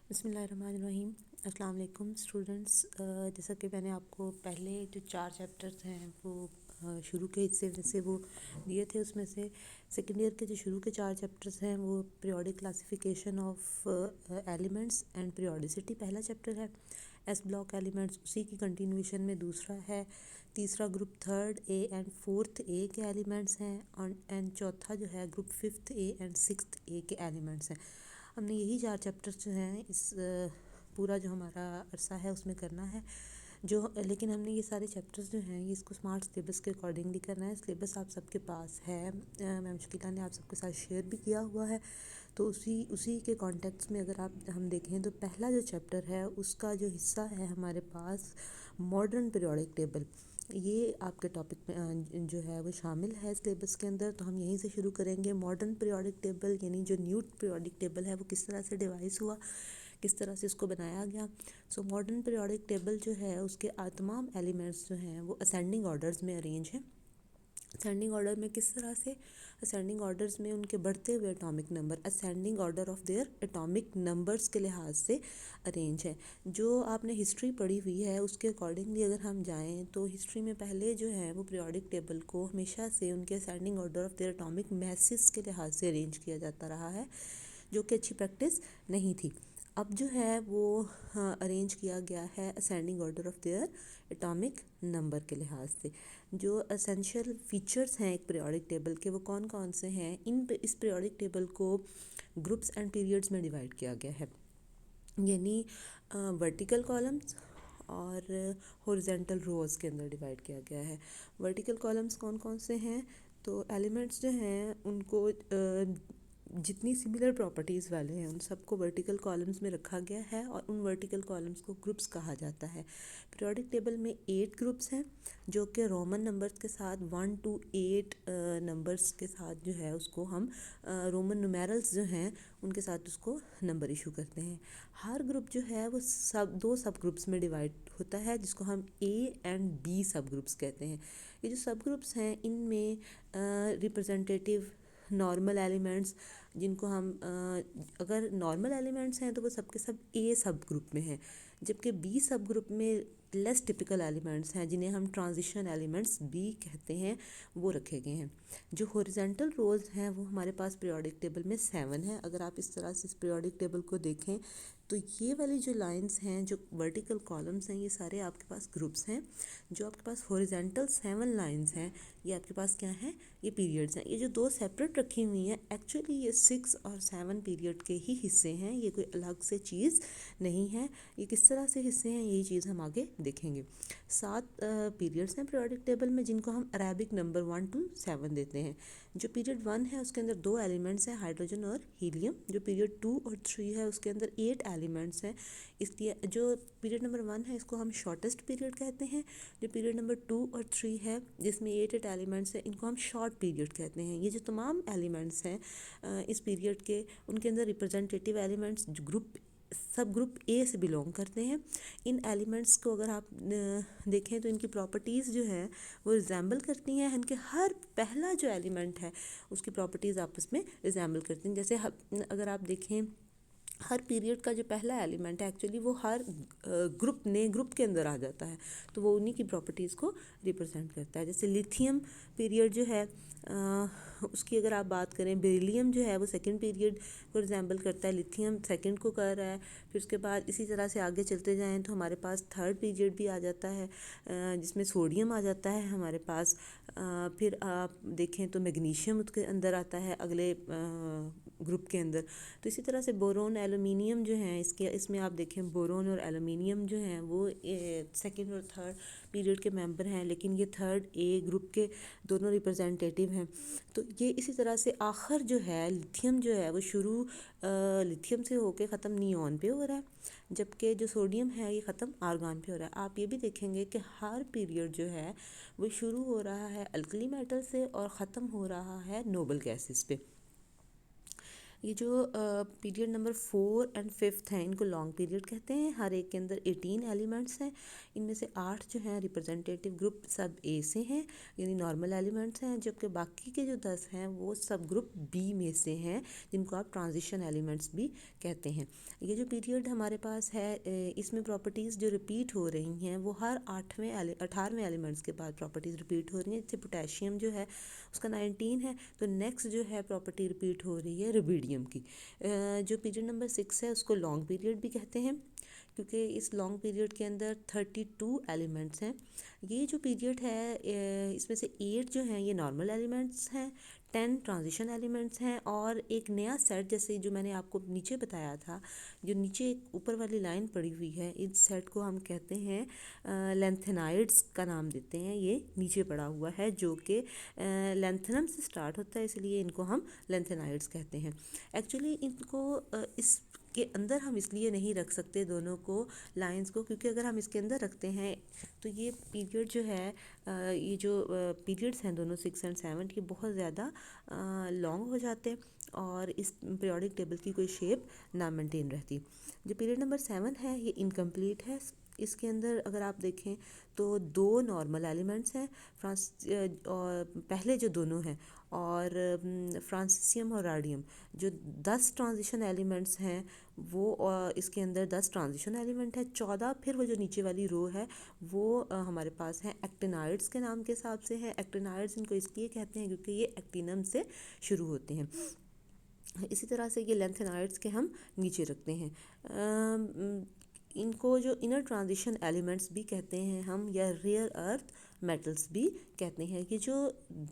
बिस्मिल्लाहिर्रहमानिर्रहीम। अस्सलाम वालेकुम स्टूडेंट्स। जैसा कि मैंने आपको पहले जो 4 चैप्टर्स हैं वो शुरू के हिस्से में से वो दिए थे, उसमें से सेकेंड ईयर के जो शुरू के 4 चैप्टर्स हैं वो periodic classification of elements and periodicity पहला चैप्टर है। एस ब्लॉक एलिमेंट्स उसी की कंटिन्यूशन में दूसरा है। तीसरा group third A and fourth A के एलिमेंट्स हैं और एंड चौथा जो है group fifth A and sixth A के एलिमेंट्स हैं। हमने यही 4 चैप्टर्स जो हैं इस पूरा जो हमारा अरसा है उसमें करना है। जो लेकिन हमने ये सारे चैप्टर्स जो हैं ये इसको स्मार्ट सिलेबस के अकॉर्डिंगली करना है। सिलेबस आप सबके पास है, मैम शकीला ने आप सबके साथ शेयर भी किया हुआ है। तो उसी उसी के कॉन्टेक्स्ट में अगर आप हम देखें तो पहला जो चैप्टर है उसका जो हिस्सा है हमारे पास मॉडर्न पीरियोडिक टेबल, ये आपके टॉपिक में जो है वो शामिल है सिलेबस के अंदर। तो हम यहीं से शुरू करेंगे। मॉडर्न पीरियोडिक टेबल यानी जो न्यू पीरियोडिक टेबल है वो किस तरह से डिवाइस हुआ, किस तरह से इसको बनाया गया। सो मॉडर्न पीरियोडिक टेबल जो है उसके तमाम एलिमेंट्स जो हैं वो असेंडिंग ऑर्डर्स में अरेंज हैं। असेंडिंग ऑर्डर में किस तरह से, असेंडिंग ऑर्डर्स में उनके बढ़ते हुए atomic number, ascending order of their atomic numbers के लिहाज से अरेंज है। जो आपने हिस्ट्री पढ़ी हुई है उसके अकॉर्डिंगली अगर हम जाएं तो हिस्ट्री में पहले जो है वो पीरियोडिक टेबल को हमेशा से उनके ascending order of their atomic masses के लिहाज से अरेंज किया जाता रहा है, जो कि अच्छी प्रैक्टिस नहीं थी। अब जो है वो अरेंज किया गया है ascending order of their atomic number के लिहाज से। जो एसेंशियल फीचर्स हैं एक पीरियोडिक टेबल के वो कौन कौन से हैं, इस पीरियोडिक टेबल को ग्रुप्स एंड पीरियड्स में डिवाइड किया गया है, यानी वर्टिकल कॉलम्स और हॉरिजॉन्टल रोज़ के अंदर डिवाइड किया गया है। वर्टिकल कॉलम्स कौन कौन से हैं, तो एलिमेंट्स जो हैं उनको जितनी सिमिलर प्रॉपर्टीज़ वाले हैं उन सबको वर्टिकल कॉलम्स में रखा गया है और उन वर्टिकल कॉलम्स को ग्रुप्स कहा जाता है। पीरियोडिक टेबल में 8 ग्रुप्स हैं जो कि रोमन नंबर्स के साथ 1 to 8 नंबर्स के साथ जो है उसको हम रोमन नुमेरल्स जो हैं उनके साथ उसको नंबर इशू करते हैं। हर ग्रुप जो है वो दो सब ग्रुप्स में डिवाइड होता है जिसको हम ए एंड बी सब ग्रुप्स कहते हैं। ये जो सब ग्रुप्स हैं इनमें रिप्रेजेंटेटिव नॉर्मल एलिमेंट्स, जिनको हम अगर नॉर्मल एलिमेंट्स हैं तो वो सब के सब ए सब ग्रुप में हैं, जबकि बी सब ग्रुप में लेस टिपिकल एलिमेंट्स हैं जिन्हें हम ट्रांजिशन एलिमेंट्स बी कहते हैं, वो रखे गए हैं। जो हॉरिजॉन्टल रोज़ हैं वो हमारे पास पीरियोडिक टेबल में 7 हैं। अगर आप इस तरह से इस पीरियोडिक टेबल को देखें तो ये वाली जो लाइंस हैं, जो वर्टिकल कॉलम्स हैं, ये सारे आपके पास ग्रुप्स हैं। जो आपके पास हॉरिजॉन्टल 7 लाइंस हैं ये आपके पास क्या हैं, ये पीरियड्स हैं। ये जो दो सेपरेट रखी हुई हैं एक्चुअली ये 6 और 7 पीरियड के ही हिस्से हैं, ये कोई अलग से चीज़ नहीं है। ये किस तरह से हिस्से हैं यही चीज़ हम आगे देखेंगे। 7 पीरियड्स हैं पीरियोडिक टेबल में जिनको हम अरेबिक नंबर 1 to 7 देते हैं। जो पीरियड 1 है उसके अंदर 2 एलिमेंट्स हैं, हाइड्रोजन और हीलियम। जो पीरियड 2 और 3 है उसके अंदर 8 एलिमेंट्स हैं। इसलिए जो पीरियड नंबर 1 है इसको हम शॉर्टेस्ट पीरियड कहते हैं। जो पीरियड नंबर 2 और 3 है जिसमें 8 एलिमेंट्स हैं इनको हम शॉर्ट पीरियड कहते हैं। ये जो तमाम एलिमेंट्स हैं इस पीरियड के, उनके अंदर रिप्रेजेंटेटिव एलिमेंट्स जो ग्रुप सब ग्रुप ए से बिलोंग करते हैं। इन एलिमेंट्स को अगर आप देखें तो इनकी प्रॉपर्टीज़ जो है वो रिजेंबल करती हैं, इनके हर पहला जो एलिमेंट है उसकी प्रॉपर्टीज़ आपस में रिजेंबल करती हैं। जैसे अगर आप देखें हर पीरियड का जो पहला एलिमेंट है एक्चुअली वो हर ग्रुप के अंदर आ जाता है, तो वो उन्हीं की प्रॉपर्टीज़ को रिप्रेजेंट करता है। जैसे लिथियम पीरियड जो है उसकी अगर आप बात करें, बेरिलियम जो है वो सेकंड पीरियड को रिजेंबल करता है, लिथियम सेकंड को कर रहा है। फिर उसके बाद इसी तरह से आगे चलते जाएं तो हमारे पास थर्ड पीरियड भी आ जाता है जिसमें सोडियम आ जाता है हमारे पास। फिर आप देखें तो मैग्नीशियम उसके अंदर आता है अगले ग्रुप के अंदर। तो इसी तरह से बोरोन एलुमिनियम जो हैं इसमें आप देखें बोरोन और एलुमिनियम जो हैं वो सेकंड और थर्ड पीरियड के मेंबर हैं, लेकिन ये थर्ड ए ग्रुप के दोनों रिप्रेजेंटेटिव हैं। तो ये इसी तरह से आखिर जो है लिथियम जो है वो शुरू लिथियम से होके ख़त्म नियॉन पे हो रहा है, जबकि जो सोडियम है ये ख़त्म आर्गन पे हो रहा है। आप ये भी देखेंगे कि हर पीरियड जो है वो शुरू हो रहा है अल्कली मेटल से और ख़त्म हो रहा है नोबल गैसेस पे। ये जो पीरियड नंबर 4 और 5 हैं इनको लॉन्ग पीरियड कहते हैं। हर एक के अंदर 18 एलिमेंट्स हैं। इनमें से 8 जो हैं रिप्रेजेंटेटिव ग्रुप सब ए से हैं, यानी नॉर्मल एलिमेंट्स हैं, जबकि बाकी के जो 10 हैं वो सब ग्रुप बी में से हैं, जिनको आप ट्रांजिशन एलिमेंट्स भी कहते हैं। ये जो पीरियड हमारे पास है इसमें प्रॉपर्टीज़ जो रिपीट हो रही हैं वो हर 18वें एलिमेंट्स के बाद प्रॉपर्टीज़ रिपीट हो रही हैं। जैसे पोटेशियम जो है उसका 19 है, तो नेक्स्ट जो है प्रॉपर्टी रिपीट हो रही है रुबिडियम की। जो पीरियड नंबर 6 है उसको लॉन्ग पीरियड भी कहते हैं, क्योंकि इस लॉन्ग पीरियड के अंदर 32 एलिमेंट्स हैं। ये जो पीरियड है इसमें से 8 जो हैं ये नॉर्मल एलिमेंट्स हैं, 10 ट्रांजिशन एलिमेंट्स हैं, और एक नया सेट जैसे जो मैंने आपको नीचे बताया था, जो नीचे एक ऊपर वाली लाइन पड़ी हुई है, इस सेट को हम कहते हैं लेंथेनाइड्स का नाम देते हैं। ये नीचे पड़ा हुआ है जो कि लेंथनम से स्टार्ट होता है, इसलिए इनको हम लेंथेनाइड्स कहते हैं। एक्चुअली इनको इस के अंदर हम इसलिए नहीं रख सकते दोनों को, लाइंस को, क्योंकि अगर हम इसके अंदर रखते हैं तो ये पीरियड जो है ये जो पीरियड्स हैं दोनों 6 और 7 ये बहुत ज़्यादा लॉन्ग हो जाते हैं और इस पीरियोडिक टेबल की कोई शेप ना मेंटेन रहती। जो पीरियड नंबर 7 है ये इनकम्प्लीट है। इसके अंदर अगर आप देखें तो 2 नॉर्मल एलिमेंट्स हैं, और पहले जो दोनों हैं, और फ्रांसिसियम और राडियम, जो 10 ट्रांजिशन एलिमेंट्स हैं वो इसके अंदर 10 ट्रांजिशन एलिमेंट है। 14 फिर वो जो नीचे वाली रो है वो हमारे पास है एक्टिनाइड्स के नाम के हिसाब से है। एक्टिनाइड्स इनको इसलिए कहते हैं क्योंकि ये एक्टिनम से शुरू होते हैं। इसी तरह से ये लेंथेनाइड्स के हम नीचे रखते हैं। इनको जो इनर ट्रांजिशन एलिमेंट्स भी कहते हैं हम, या रेयर अर्थ मेटल्स भी कहते हैं। कि जो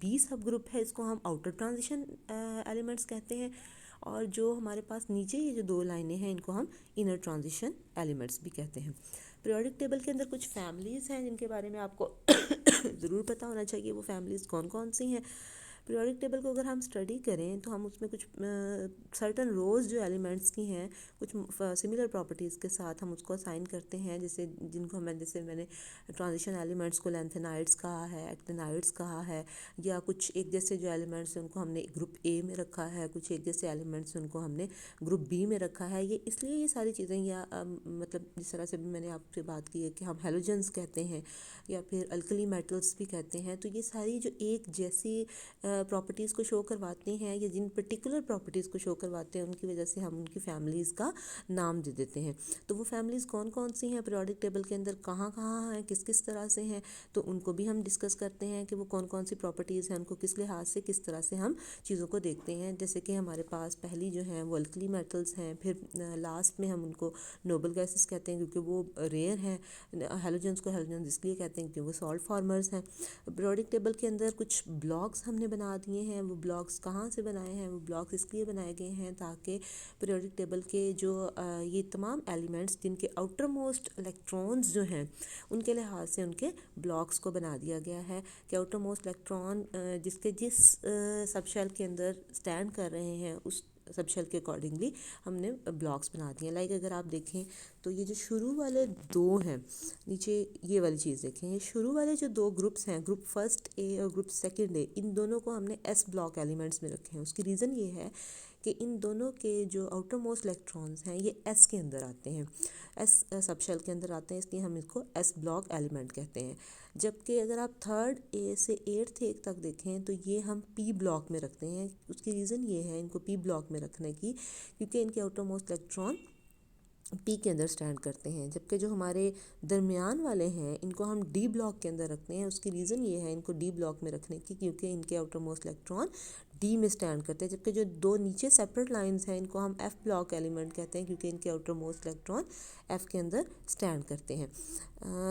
20 सब ग्रुप है इसको हम आउटर ट्रांजिशन एलिमेंट्स कहते हैं, और जो हमारे पास नीचे ये जो 2 लाइनें हैं इनको हम इनर ट्रांजिशन एलिमेंट्स भी कहते हैं। पीरियोडिक टेबल के अंदर कुछ फैमिलीज़ हैं जिनके बारे में आपको ज़रूर पता होना चाहिए। वो फैमिलीज़ कौन कौन सी हैं? पीरियोडिक टेबल को अगर हम स्टडी करें तो हम उसमें कुछ सर्टन रोज़ जो एलिमेंट्स की हैं कुछ सिमिलर प्रॉपर्टीज़ के साथ हम उसको असाइन करते हैं, जैसे जिनको जैसे मैंने ट्रांजिशन एलिमेंट्स को लेंथेनाइड्स कहा है, एक्टिनाइड्स कहा है, या कुछ एक जैसे जो एलिमेंट्स हैं उनको हमने ग्रुप ए में रखा है, कुछ एक जैसे एलिमेंट्स उनको हमने ग्रुप बी में रखा है। ये इसलिए ये सारी चीज़ें, या मतलब जिस तरह से भी मैंने आपसे बात की है कि हम हेलोजेंस कहते हैं या फिर अल्कली मेटल्स भी कहते हैं, तो ये सारी जो एक जैसी प्रॉपर्टीज़ को शो करवाते हैं या जिन पर्टिकुलर प्रॉपर्टीज़ को शो करवाते हैं उनकी वजह से हम उनकी फैमिलीज़ का नाम दे देते हैं। तो वो फैमिलीज़ कौन कौन सी हैं पीरियोडिक टेबल के अंदर, कहाँ कहाँ हैं, किस किस तरह से हैं, तो उनको भी हम डिस्कस करते हैं कि वो कौन कौन सी प्रॉपर्टीज़ हैं, उनको किस लिहाज से किस तरह से हम चीज़ों को देखते हैं। जैसे कि हमारे पास पहली जो हैं वो अल्कली मेटल्स हैं, फिर लास्ट में हम उनको नोबल गैसेस कहते हैं क्योंकि वो रेयर हैं। हेलोजेंस को हेलोजेंस इसलिए कहते हैं क्योंकि वो सॉल्ट फार्मर्स हैं। पीरियोडिक टेबल के अंदर कुछ ब्लॉक्स हमने बना दिए हैं। वो ब्लॉक्स कहाँ से बनाए हैं? वो ब्लॉक्स इसलिए बनाए गए हैं ताकि पीरियोडिक टेबल के जो ये तमाम एलिमेंट्स जिनके आउटर मोस्ट इलेक्ट्रॉन्स जो हैं उनके लिहाज से उनके ब्लॉक्स को बना दिया गया है कि आउटर मोस्ट इलेक्ट्रॉन जिसके जिस सब शेल के अंदर स्टैंड कर रहे हैं उस सब शेल के अकॉर्डिंगली हमने ब्लॉक्स बना दिए हैं। लाइक अगर आप देखें तो ये जो शुरू वाले 2 हैं, नीचे ये वाली चीज़ देखें, ये शुरू वाले जो 2 ग्रुप्स हैं, ग्रुप फर्स्ट ए और ग्रुप सेकंड ए, इन दोनों को हमने एस ब्लॉक एलिमेंट्स में रखे हैं। उसकी रीज़न ये है कि इन दोनों के जो आउटर मोस्ट इलेक्ट्रॉन्स हैं ये एस के अंदर आते हैं, एस सब शेल के अंदर आते हैं, इसलिए हम इसको एस ब्लॉक एलिमेंट कहते हैं। जबकि अगर आप 3rd ए से 8th ए तक देखें तो ये हम पी ब्लॉक में रखते हैं। उसकी रीज़न ये है इनको पी ब्लॉक में रखने की, क्योंकि इनके आउटर मोस्ट इलेक्ट्रॉन पी के अंदर स्टैंड करते हैं। जबकि जो हमारे दरमियान वाले हैं इनको हम डी ब्लॉक के अंदर रखते हैं। उसकी रीज़न ये है इनको डी ब्लॉक में रखने की क्योंकि इनके आउटर मोस्ट इलेक्ट्रॉन डी में स्टैंड करते हैं। जबकि जो 2 नीचे सेपरेट लाइंस हैं इनको हम एफ ब्लॉक एलिमेंट कहते हैं क्योंकि इनके आउटर मोस्ट इलेक्ट्रॉन एफ के अंदर स्टैंड करते हैं।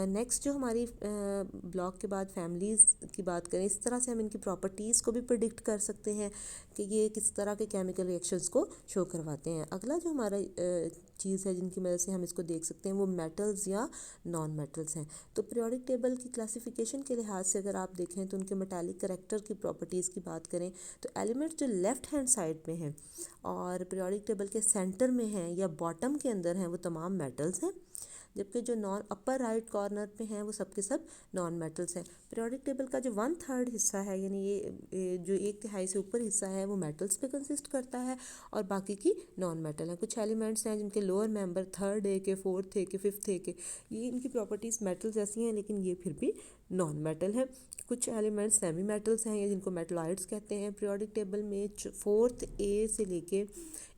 नेक्स्ट जो हमारी ब्लॉक के बाद फैमिलीज़ की बात करें, इस तरह से हम इनकी प्रॉपर्टीज़ को भी प्रिडिक्ट कर सकते हैं कि ये किस तरह के केमिकल रिएक्शंस को शो करवाते हैं। अगला जो हमारा चीज़ है जिनकी मदद से हम इसको देख सकते हैं वो मेटल्स या नॉन मेटल्स हैं। तो पीरियोडिक टेबल की क्लासिफिकेशन के लिहाज से अगर आप देखें तो उनके मेटालिक करैक्टर की प्रॉपर्टीज़ की बात करें तो एलिमेंट्स जो लेफ़्ट हैंड साइड में हैं और पीरियोडिक टेबल के सेंटर में हैं या बॉटम के अंदर हैं वो तमाम मेटल्स हैं। जबकि जो नॉन अपर राइट कॉर्नर पे हैं वो सब के सब नॉन मेटल्स हैं। पीरियोडिक टेबल का जो 1/3 हिस्सा है, यानी ये जो 1/3 से ऊपर हिस्सा है वो मेटल्स पे कंसिस्ट करता है और बाकी की नॉन मेटल है। कुछ एलिमेंट्स हैं जिनके लोअर मेंबर 3rd है के 4th है के 5th है के, ये इनकी प्रॉपर्टीज़ मेटल जैसी हैं लेकिन ये फिर भी नॉन मेटल है। कुछ एलिमेंट्स सेमी मेटल्स हैं, जिनको मेटलॉइड्स कहते हैं। पीरियोडिक टेबल में 4th ए से लेके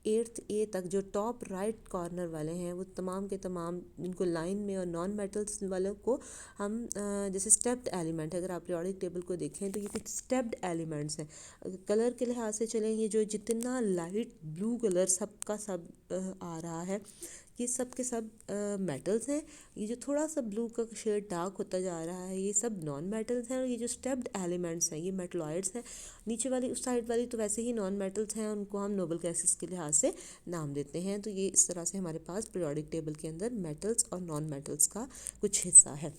8th ए तक जो टॉप राइट कॉर्नर वाले हैं वो तमाम के तमाम इनको लाइन में, और नॉन मेटल्स वालों को हम जैसे स्टेप्ड एलिमेंट है, अगर आप पीरियोडिक टेबल को देखें तो ये कुछ स्टेप्ड एलिमेंट्स हैं। कलर के लिहाज से चलें, ये जो जितना लाइट ब्लू कलर सब का सब आ रहा है, ये सब के सब मेटल्स हैं। ये जो थोड़ा सा ब्लू का शेड डार्क होता जा रहा है ये सब नॉन मेटल्स हैं, और ये जो स्टेप्ड एलिमेंट्स हैं ये मेटलॉइड्स हैं। नीचे वाली उस साइड वाली तो वैसे ही नॉन मेटल्स हैं, उनको हम नोबल गैसेस के लिहाज से नाम देते हैं। तो ये इस तरह से हमारे पास पीरियोडिक टेबल के अंदर मेटल्स और नॉन मेटल्स का कुछ हिस्सा है।